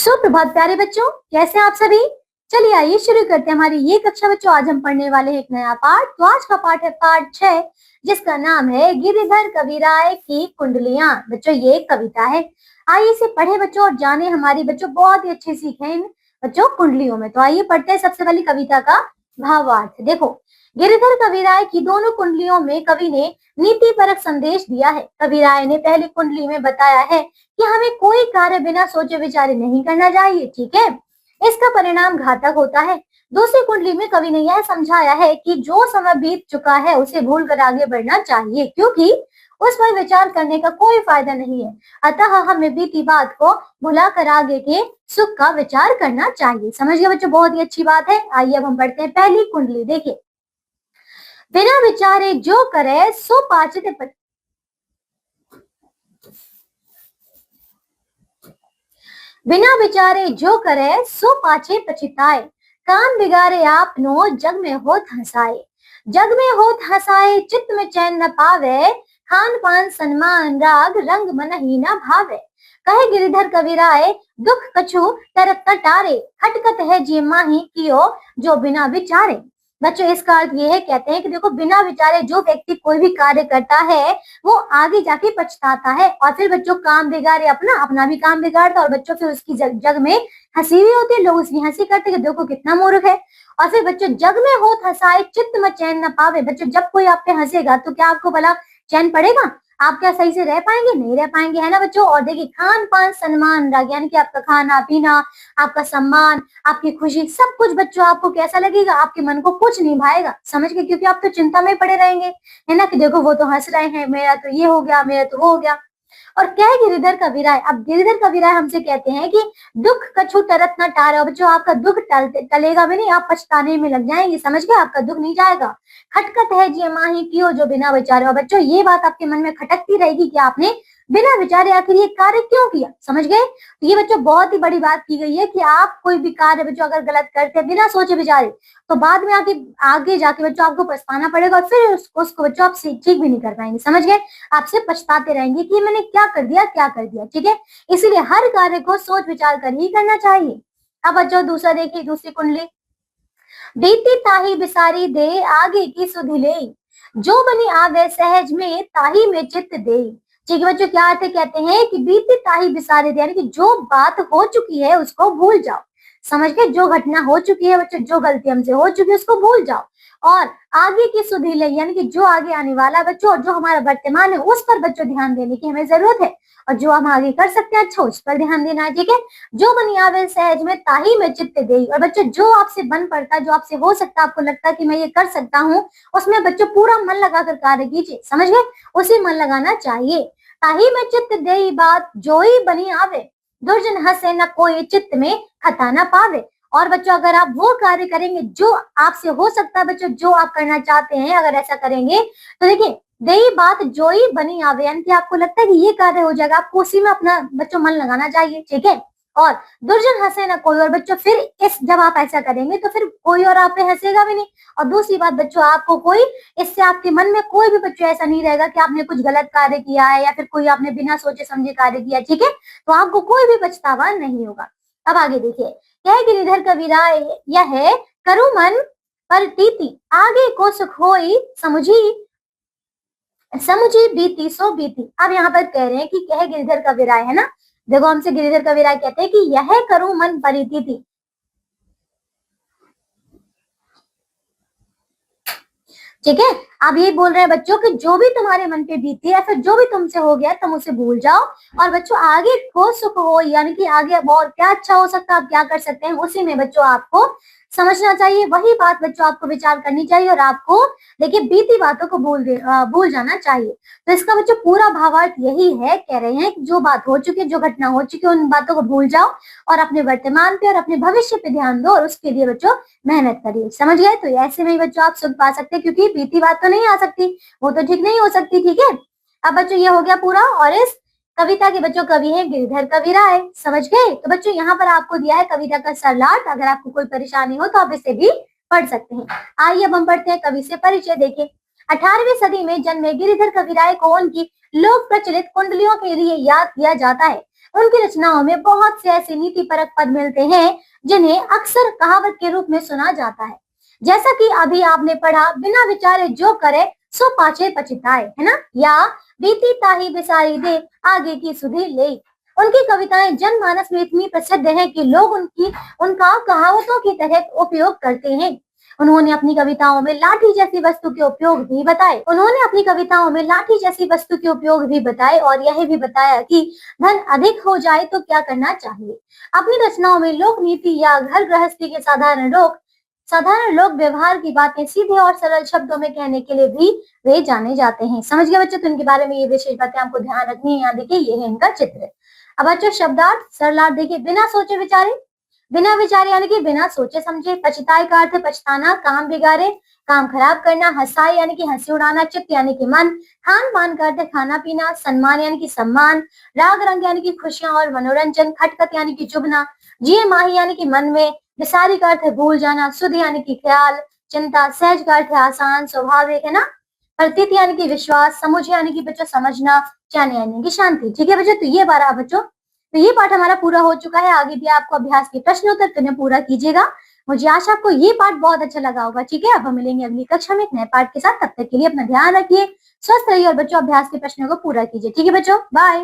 सुप्रभात प्यारे बच्चों, कैसे हैं आप सभी। चलिए आइए शुरू करते हैं हमारी ये कक्षा। बच्चों आज हम पढ़ने वाले हैं एक नया पाठ। तो आज का पाठ है पाठ 6, जिसका नाम है गिरिधर कविराय की कुंडलियां। बच्चों ये एक कविता है। आइए इसे पढ़े बच्चों और जाने हमारी बच्चों बहुत ही अच्छी सीख है इन बच्चों कुंडलियों में। तो आइए पढ़ते हैं सबसे पहले कविता का भावार्थ। देखो, गिरिधर कविराय की दोनों कुंडलियों में कवि ने नीति परक संदेश दिया है। कविराय ने पहली कुंडली में बताया है कि हमें कोई कार्य बिना सोचे विचारे नहीं करना चाहिए, ठीक है, इसका परिणाम घातक होता है। दूसरी कुंडली में कवि ने यह समझाया है कि जो समय बीत चुका है उसे भूल कर आगे बढ़ना चाहिए, क्योंकि उस पर विचार करने का कोई फायदा नहीं है। अतः हमें बीती बात को भुलाकर आगे के सुख का विचार करना चाहिए। समझ गए बच्चों, बहुत ही अच्छी बात है। आइए अब हम पढ़ते हैं पहली कुंडली। देखिए, बिना विचारे जो करे सो पाचित बिना विचारे जो करे सो पाछे पछिताए, काम बिगाड़े आपनो जग में होत हंसाए। जग में होत हंसाए चित्त में चैन न पावे, खान पान सन्मान राग रंग मन ही न भावे। कहे गिरिधर कविराय दुख कछु तरत न टारे, खटकत है जी माही कियो जो बिना विचारे। बच्चों इसका अर्थ ये है, कहते हैं कि देखो, बिना विचारे जो व्यक्ति कोई भी कार्य करता है वो आगे जाके पछताता है, और फिर बच्चों काम बिगाड़े अपना भी काम बिगाड़ता, और बच्चों फिर उसकी जग में हंसी भी होती है, लोग उसकी हंसी करते हैं, देखो कितना मूर्ख है। और फिर बच्चों जग में होत हंसाए चित्त में चैन न पावे। बच्चों जब कोई आप पे हंसेगा तो क्या आपको भला चैन पड़ेगा? आप क्या सही से रह पाएंगे? नहीं रह पाएंगे, है ना बच्चों। और देखिए, खान पान सन्मान राग, यानी कि आपका खाना पीना, आपका सम्मान, आपकी खुशी, सब कुछ बच्चों आपको कैसा लगेगा? आपके मन को कुछ नहीं भाएगा, समझ गए, क्योंकि आप तो चिंता में पड़े रहेंगे, है ना, कि देखो वो तो हंस रहे हैं, मेरा तो ये हो गया, मेरा तो वो हो गया। और क्या है गिरिधर कविराय? अब गिरिधर कविराय हमसे कहते हैं कि दुख कछु टरत न टारे। बच्चों आपका दुख टलेगा भी नहीं, आप पछताने में लग जाएंगे, समझ गए, आपका दुख नहीं जाएगा। खटकत है जी माही कियो जो बिना विचारे। और बच्चों ये बात आपके मन में खटकती रहेगी कि आपने बिना विचारे आखिर ये कार्य क्यों किया, समझ गए। तो ये बच्चों बहुत ही बड़ी बात की गई है कि आप कोई भी कार्य बच्चों अगर गलत करते हैं बिना सोचे विचारे, तो बाद में आगे जाके बच्चों आपको पछताना पड़ेगा, और फिर उसको बच्चों आप ठीक भी नहीं कर पाएंगे, समझ गए। आपसे पछताते रहेंगे कि मैंने क्या कर दिया, ठीक है। इसीलिए हर कार्य को सोच विचार कर ही करना चाहिए। अब बच्चों दूसरा देखिए, दूसरी कुंडली। बीती ताही बिसारी दे आगे की सुधि ले, जो बनी आवे सहज में ताही में चित्त दे। ठीक है बच्चों, क्या अर्थ है? कहते हैं कि बीती ताही बिसारी दे, यानी कि जो बात हो चुकी है उसको भूल जाओ, समझ के, जो घटना हो चुकी है बच्चों, जो गलती हमसे हो चुकी है उसको भूल जाओ, और आगे की सुधि ले, यानी कि जो आगे आने वाला बच्चों, जो हमारा वर्तमान है उस पर बच्चों ध्यान देने की हमें जरूरत है, और जो हम आगे कर सकते हैं अच्छा उस पर ध्यान देना है, ठीक है। जो बनी आवे सहज में ताही में चित्त दे। और बच्चों जो आपसे बन पड़ता है, जो आपसे हो सकता है, आपको लगता है कि मैं ये कर सकता हूँ, उसमें बच्चों पूरा मन लगाकर कार्य कीजिए, समझ गए, उसे मन लगाना चाहिए। ताही में चित्त दे बात जोई बनी आवे, दुर्जन हंसे न कोई चित्त में खता न पावे। और बच्चों अगर आप वो कार्य करेंगे जो आपसे हो सकता है बच्चों, जो आप करना चाहते हैं, अगर ऐसा करेंगे तो देखिए, दई बात जोई बनी आवे, यानी कि आपको लगता है कि ये कार्य हो जाएगा, आपको उसी में अपना बच्चों मन लगाना चाहिए, ठीक है। और दुर्जन हंसे ना कोई। और बच्चों फिर इस जब आप ऐसा करेंगे तो फिर कोई और आप पे हंसेगा भी नहीं। और दूसरी बात बच्चों, आपको कोई इससे आपके मन में कोई भी बच्चों ऐसा नहीं रहेगा कि आपने कुछ गलत कार्य किया है, या फिर कोई आपने बिना सोचे समझे कार्य किया, ठीक है। तो आपको कोई भी पछतावा नहीं होगा। अब आगे देखिए, कह गिरिधर कविराय यह है करु मन पर प्रीति, आगे को सुख होई समुझी बीती सो बीती। अब यहाँ पर कह रहे हैं कि कह गिरिधर कविराय, है ना, देखो हमसे गिरिधर कविराय कहते हैं कि यह करु मन परिति थी, ठीक है। अब ये बोल रहे हैं बच्चों कि जो भी तुम्हारे मन पे बीती है, फिर जो भी तुमसे हो गया तुम उसे भूल जाओ, और बच्चों आगे को सुख हो, यानी कि आगे और क्या अच्छा हो सकता है, आप क्या कर सकते हैं, उसी में बच्चों आपको समझना चाहिए, वही बात बच्चों आपको विचार करनी चाहिए, और आपको देखिए बीती बातों को भूल जाना चाहिए। तो इसका बच्चों पूरा भावार्थ यही है, कह रहे हैं कि जो बात हो चुकी है, जो घटना हो चुकी है, उन बातों को भूल जाओ, और अपने वर्तमान पे और अपने भविष्य पे ध्यान दो, और उसके लिए बच्चों मेहनत करिए, समझ गए। तो ऐसे में बच्चों आप सुख पा सकते हैं, क्योंकि बीती बात तो नहीं आ सकती, वो तो ठीक नहीं हो सकती, ठीक है। अब बच्चों ये हो गया पूरा, और इस कविता के बच्चों कवि है गिरिधर कविराय, समझ गए। तो बच्चों यहाँ पर आपको दिया है कविता का सरलाट, अगर आपको कोई परेशानी हो तो आप इसे भी पढ़ सकते हैं। आइए अब हम पढ़ते हैं कवि से परिचय। देखिए, 18वीं सदी में जन्मे गिरिधर कविराय को उनकी लोक प्रचलित कुंडलियों के लिए याद किया जाता है। उनकी रचनाओं में बहुत से ऐसे नीति परक पद मिलते हैं जिन्हें अक्सर कहावत के रूप में सुना जाता है। जैसा कि अभी आपने पढ़ा, बिना विचारे जो करे सो पाछे पछताए, है ना, या बीती ताही बिसारी दे आगे की सुधि ले। उनकी कविताएं जनमानस में इतनी प्रसिद्ध हैं कि लोग उनका कहावतों की तरह उपयोग करते हैं। उन्होंने अपनी कविताओं में लाठी जैसी वस्तु के उपयोग भी बताए और यह भी बताया कि धन अधिक हो जाए तो क्या करना चाहिए। अपनी रचनाओं में लोक नीति या घर गृहस्थी के साधारण लोक व्यवहार की बातें सीधे और सरल शब्दों में कहने के लिए भी वे जाने जाते हैं। समझ गए बच्चों? तो इनके बारे में ये विशेष बातें आपको ध्यान रखनी है। यहाँ देखिए, ये है इनका चित्र। अब बच्चों शब्दार्थ सरलार्थ देखिए। बिना सोचे विचारे, बिना विचारे यानी कि बिना सोचे समझे। पछताए का अर्थ पछताना, काम बिगाड़े, काम खराब करना। हंसाए यानी कि हंसी उड़ाना। चित्त यानी कि मन। खान पान का अर्थ खाना पीना। सम्मान यानी कि सम्मान। राग रंग यानी कि खुशियां और मनोरंजन। खटखट यानी कि चुभना। जिये माही यानी कि मन में। विसारी का अर्थ भूल जाना। सुध यानी कि ख्याल, चिंता। सहज का अर्थ आसान, स्वाभाविक, है ना। प्रतीत यानी कि विश्वास। समुझ यानी कि बच्चों समझना। चैन यानी कि शांति। ठीक है बच्चों, तो ये 12 बच्चों, तो ये पाठ हमारा पूरा हो चुका है। आगे भी आपको अभ्यास के प्रश्न उत्तर करने पूरा कीजिएगा। मुझे आशा आपको ये पाठ बहुत अच्छा लगा होगा। ठीक है, अब हम मिलेंगे अगली कक्षा में एक नए पाठ के साथ। तब तक के लिए अपना ध्यान रखिए, स्वस्थ रहिए और बच्चों अभ्यास के प्रश्नों को पूरा कीजिए। ठीक है बच्चों, बाय।